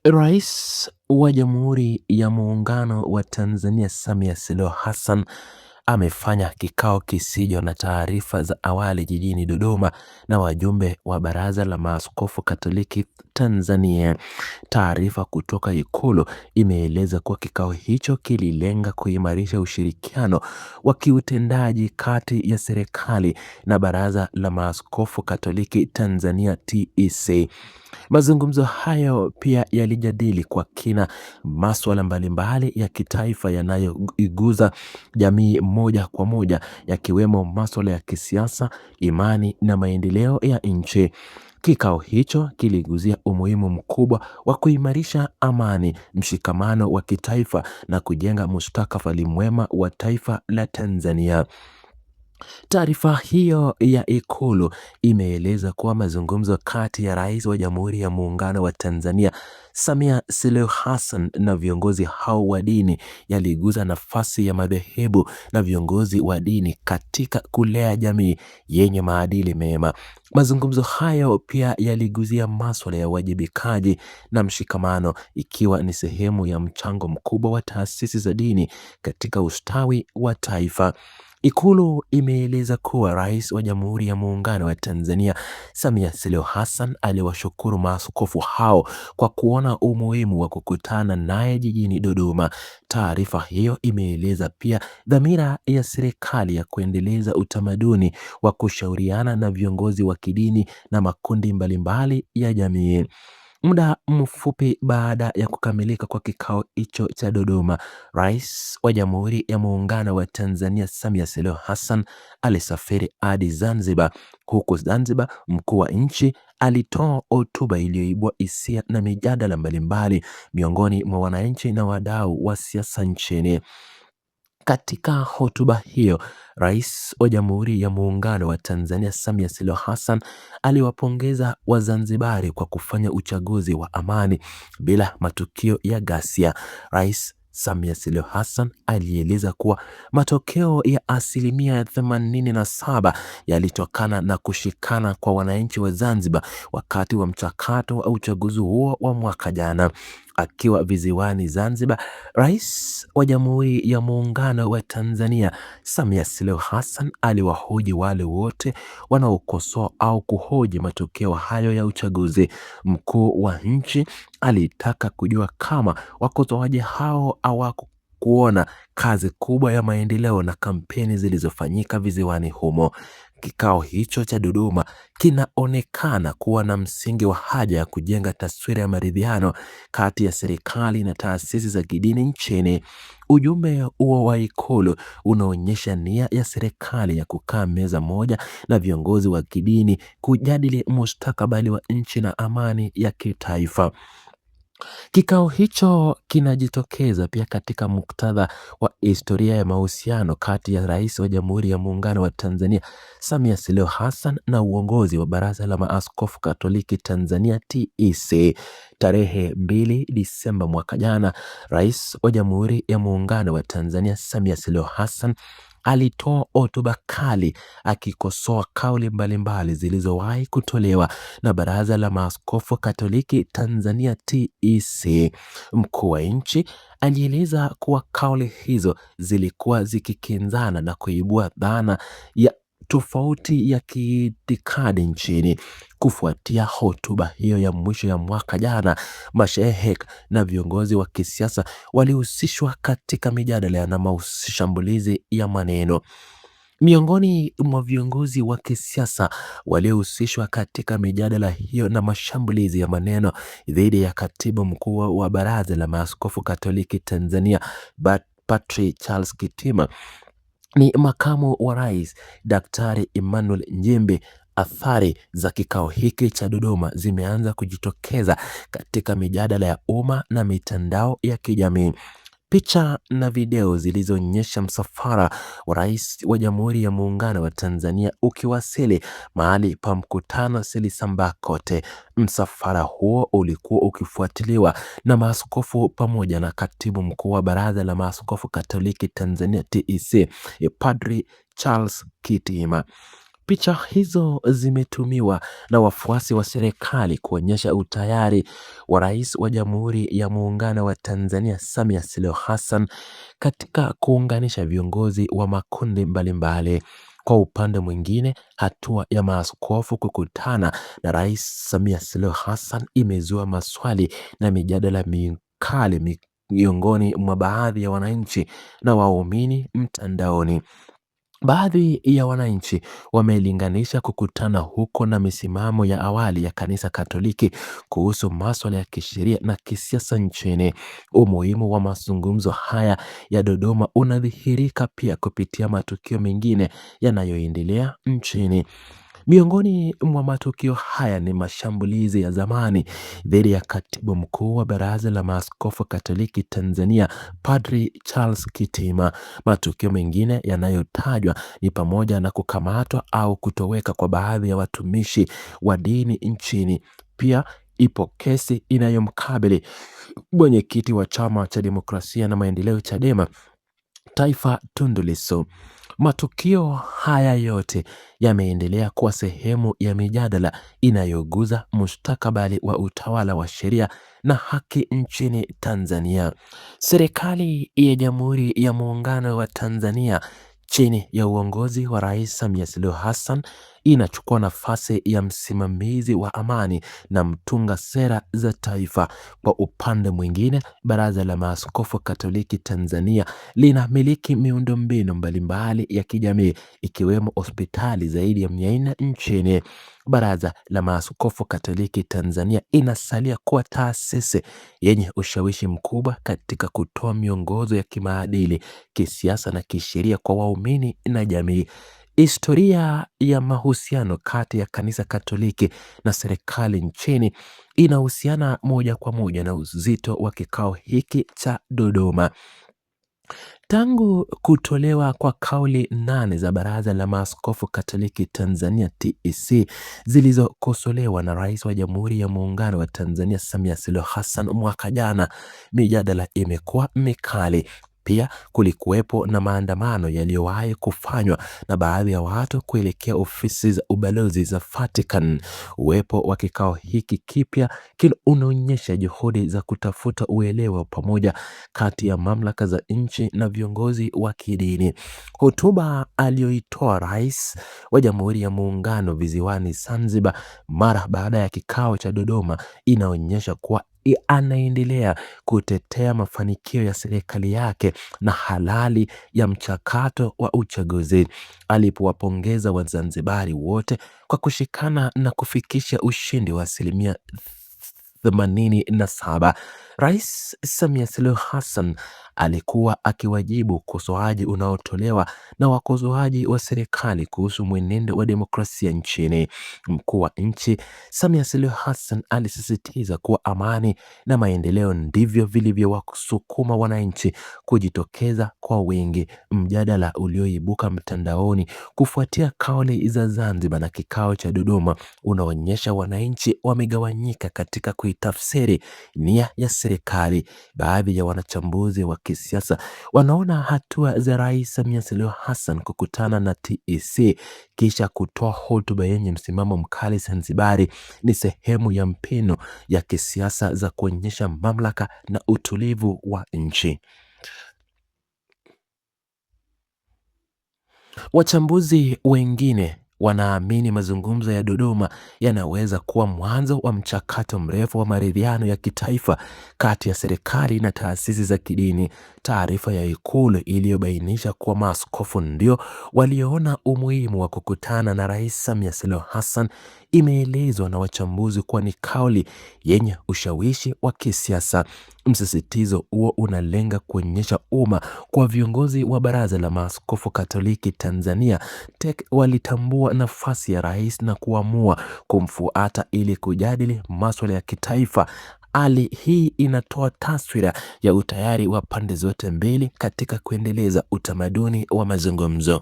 Rais wa Jamhuri ya Muungano wa Tanzania Samia Suluhu Hassan amefanya kikao kisicho na taarifa za awali jijini Dodoma na wajumbe wa Baraza la Maaskofu Katoliki Tanzania. Taarifa kutoka Ikulu imeeleza kuwa kikao hicho kililenga kuimarisha ushirikiano wa kiutendaji kati ya serikali na Baraza la Maaskofu Katoliki Tanzania TEC. Mazungumzo hayo pia yalijadili kwa kina masuala mbalimbali ya kitaifa yanayoiguza jamii moja kwa moja, yakiwemo masuala ya kisiasa, imani na maendeleo ya nchi. Kikao hicho kiliguzia umuhimu mkubwa wa kuimarisha amani, mshikamano wa kitaifa na kujenga mustakabali mwema wa taifa la Tanzania. Taarifa hiyo ya Ikulu imeeleza kuwa mazungumzo kati ya Rais wa Jamhuri ya Muungano wa Tanzania Samia Suluhu Hassan na viongozi hao wa dini yaliguza nafasi ya madhehebu na viongozi wa dini katika kulea jamii yenye maadili mema. Mazungumzo hayo pia yaliguzia masuala ya uwajibikaji na mshikamano, ikiwa ni sehemu ya mchango mkubwa wa taasisi za dini katika ustawi wa taifa. Ikulu imeeleza kuwa Rais wa Jamhuri ya Muungano wa Tanzania Samia Suluhu Hassan aliwashukuru maaskofu hao kwa kuona umuhimu wa kukutana naye jijini Dodoma. Taarifa hiyo imeeleza pia dhamira ya serikali ya kuendeleza utamaduni wa kushauriana na viongozi wa kidini na makundi mbalimbali ya jamii. Muda mfupi baada ya kukamilika kwa kikao hicho cha Dodoma, Rais wa Jamhuri ya Muungano wa Tanzania Samia Suluhu Hassan alisafiri hadi Zanzibar. Huko Zanzibar, mkuu wa nchi alitoa hotuba iliyoibua hisia na mijadala mbalimbali miongoni mwa wananchi na wadau wa siasa nchini. Katika hotuba hiyo, Rais wa Jamhuri ya Muungano wa Tanzania Samia Suluhu Hassan aliwapongeza Wazanzibari kwa kufanya uchaguzi wa amani bila matukio ya ghasia. Rais Samia Suluhu Hassan alieleza kuwa matokeo ya 87% yalitokana na kushikana kwa wananchi wa Zanzibar wakati wa mchakato wa uchaguzi huo wa mwaka jana. Akiwa visiwani Zanzibar, Rais wa Jamhuri ya Muungano wa Tanzania Samia Suluhu Hassan aliwahoji wale wote wanaokosoa au kuhoji matokeo hayo ya uchaguzi. Mkuu wa nchi alitaka kujua kama wakosoaji hao hawakuona kazi kubwa ya maendeleo na kampeni zilizofanyika visiwani humo. Kikao hicho cha Dodoma kinaonekana kuwa na msingi wa haja ya kujenga taswira ya maridhiano kati ya serikali na taasisi za kidini nchini. Ujumbe huo wa Ikulu unaonyesha nia ya serikali ya kukaa meza moja na viongozi wa kidini kujadili mustakabali wa nchi na amani ya kitaifa. Kikao hicho kinajitokeza pia katika muktadha wa historia ya mahusiano kati ya Rais wa Jamhuri ya Muungano wa Tanzania Samia Suluhu Hassan na uongozi wa Baraza la Maaskofu Katoliki Tanzania TEC. Tarehe 2 Disemba mwaka jana, Rais wa Jamhuri ya Muungano wa Tanzania Samia Suluhu Hassan alitoa hotuba kali akikosoa kauli mbalimbali zilizowahi kutolewa na Baraza la Maaskofu Katoliki Tanzania TEC. Mkuu wa nchi alieleza kuwa kauli hizo zilikuwa zikikinzana na kuibua dhana ya tofauti ya kiitikadi nchini. Kufuatia hotuba hiyo ya mwisho ya mwaka jana, mashehe na viongozi wa kisiasa walihusishwa katika mijadala na mashambulizi ya maneno. Miongoni mwa viongozi wa kisiasa waliohusishwa katika mijadala hiyo na mashambulizi ya maneno dhidi ya Katibu Mkuu wa Baraza la Maaskofu Katoliki Tanzania Padri Charles Kitima ni Makamu wa Rais Daktari Emmanuel Nchimbi. Athari za kikao hiki cha Dodoma zimeanza kujitokeza katika mijadala ya umma na mitandao ya kijamii. Picha na video zilizoonyesha msafara wa Rais wa Jamhuri ya Muungano wa Tanzania ukiwasili mahali pa mkutano zilisambaa kote. Msafara huo ulikuwa ukifuatiliwa na maaskofu pamoja na Katibu Mkuu wa Baraza la Maaskofu Katoliki Tanzania TEC, Padri Charles Kitima. Picha hizo zimetumiwa na wafuasi wa serikali kuonyesha utayari wa Rais wa Jamhuri ya Muungano wa Tanzania Samia Suluhu Hassan katika kuunganisha viongozi wa makundi mbalimbali. Kwa upande mwingine, hatua ya maaskofu kukutana na Rais Samia Suluhu Hassan imezua maswali na mijadala mikali miongoni mwa baadhi ya wananchi na waumini mtandaoni. Baadhi ya wananchi wamelinganisha kukutana huko na misimamo ya awali ya Kanisa Katoliki kuhusu masuala ya kisheria na kisiasa nchini. Umuhimu wa mazungumzo haya ya Dodoma unadhihirika pia kupitia matukio mengine yanayoendelea nchini. Miongoni mwa matukio haya ni mashambulizi ya zamani dhidi ya katibu mkuu wa Baraza la Maaskofu Katoliki Tanzania, Padri Charles Kitima. Matukio mengine yanayotajwa ni pamoja na kukamatwa au kutoweka kwa baadhi ya watumishi wa dini nchini. Pia ipo kesi inayomkabili mwenyekiti wa Chama cha Demokrasia na Maendeleo Chadema Taifa, Tundu Lissu. Matukio haya yote yameendelea kuwa sehemu ya mijadala inayoguza mustakabali wa utawala wa sheria na haki nchini Tanzania. Serikali ya Jamhuri ya Muungano wa Tanzania chini ya uongozi wa Rais Samia Suluhu Hassan inachukua nafasi ya msimamizi wa amani na mtunga sera za taifa. Kwa upande mwingine, Baraza la Maaskofu Katoliki Tanzania linamiliki miundombinu mbalimbali ya kijamii ikiwemo hospitali zaidi ya 400 nchini. Baraza la Maaskofu Katoliki Tanzania inasalia kuwa taasisi yenye ushawishi mkubwa katika kutoa miongozo ya kimaadili, kisiasa na kisheria kwa waumini na jamii. Historia ya mahusiano kati ya Kanisa Katoliki na serikali nchini inahusiana moja kwa moja na uzito wa kikao hiki cha Dodoma. Tangu kutolewa kwa kauli 8 za Baraza la Maaskofu Katoliki Tanzania TEC zilizokosolewa na Rais wa Jamhuri ya Muungano wa Tanzania Samia Suluhu Hassan mwaka jana, mijadala imekuwa mikali. Pia kulikuwepo na maandamano yaliyowahi kufanywa na baadhi ya watu kuelekea ofisi za ubalozi za Vatican. Uwepo wa kikao hiki kipya unaonyesha juhudi za kutafuta uelewa pamoja kati ya mamlaka za nchi na viongozi wa kidini. Hotuba aliyoitoa Rais wa Jamhuri ya Muungano visiwani Zanzibar mara baada ya kikao cha Dodoma inaonyesha kuwa anaendelea kutetea mafanikio ya serikali yake na halali ya mchakato wa uchaguzi. Alipowapongeza Wazanzibari wote kwa kushikana na kufikisha ushindi wa 87%, Rais Samia Suluhu Hassan alikuwa akiwajibu ukosoaji unaotolewa na wakosoaji wa serikali kuhusu mwenendo wa demokrasia nchini. Mkuu wa nchi Samia Suluhu Hassan alisisitiza kuwa amani na maendeleo ndivyo vilivyowasukuma wananchi kujitokeza kwa wingi. Mjadala ulioibuka mtandaoni kufuatia kauli za Zanzibar na kikao cha Dodoma unaonyesha wananchi wamegawanyika katika kuitafsiri nia ya serikali. Baadhi ya wanachambuzi wa kisiasa wanaona hatua za Rais Samia Suluhu Hassan kukutana na TEC kisha kutoa hotuba yenye msimamo mkali Zanzibari ni sehemu ya mpino ya kisiasa za kuonyesha mamlaka na utulivu wa nchi. Wachambuzi wengine wanaamini mazungumzo ya Dodoma yanaweza kuwa mwanzo wa mchakato mrefu wa maridhiano ya kitaifa kati ya serikali na taasisi za kidini. Taarifa ya Ikulu iliyobainisha kuwa maaskofu ndio walioona umuhimu wa kukutana na Rais Samia Suluhu Hassan imeelezwa na wachambuzi kuwa ni kauli yenye ushawishi wa kisiasa. Msisitizo huo unalenga kuonyesha umma kwa viongozi wa Baraza la Maaskofu Katoliki Tanzania TEC walitambua nafasi ya rais na kuamua kumfuata ili kujadili masuala ya kitaifa. Hali hii inatoa taswira ya utayari wa pande zote mbili katika kuendeleza utamaduni wa mazungumzo.